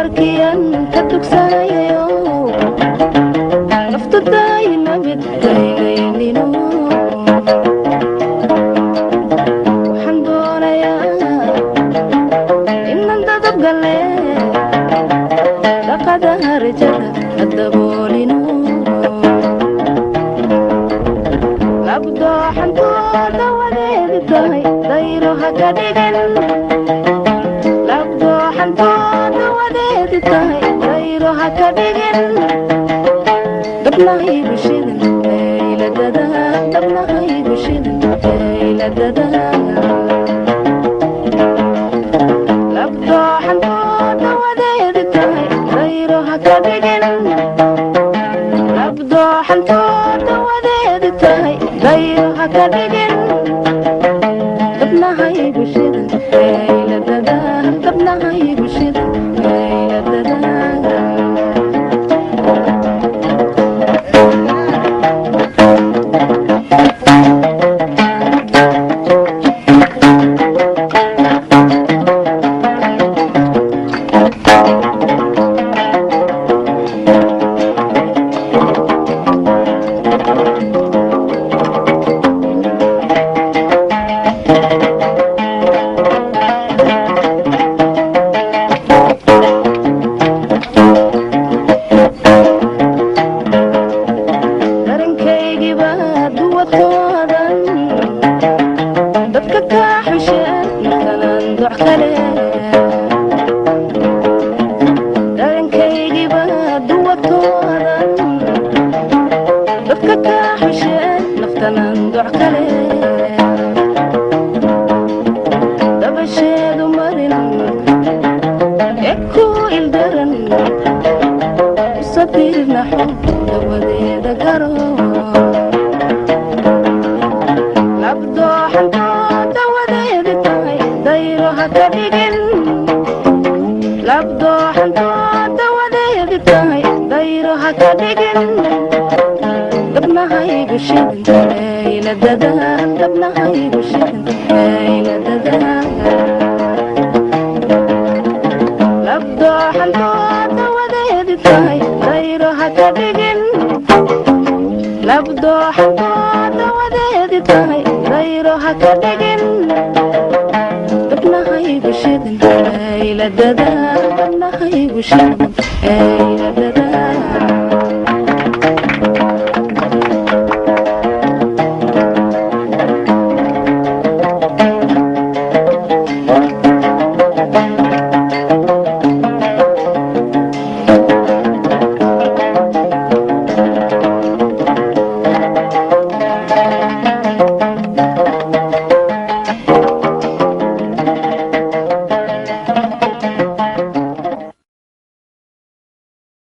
dabarkiyan ka tugsanayo naftu daayina middaynaynin waxaan doonayaa inan dadabgale dhaqada harjada adaboolino labdooxantooda wadeedi tahay dayro haka dhigan labdooxantooda wadeedi tahay dayro haka dhigan dabnahaygu shidan eyladada dabnahaygu shidan eyladada labdooxantooda wadeedi tahay dayro haka dhigan labdooxantooda wadeedi tahay dayro haka dhigan dabnahaygu shidan eyladada dabnahaygu shidan eyladada dabnahaygu shidan eyladada dabnahaygu shidan eyladada labdooxantooda wadeedi tahay dayro haka dhigan labdooxantooda wadeedi tahay dayro haka dhigan dabnahaygu shidan eyladada dabnahaygu shidan eyladada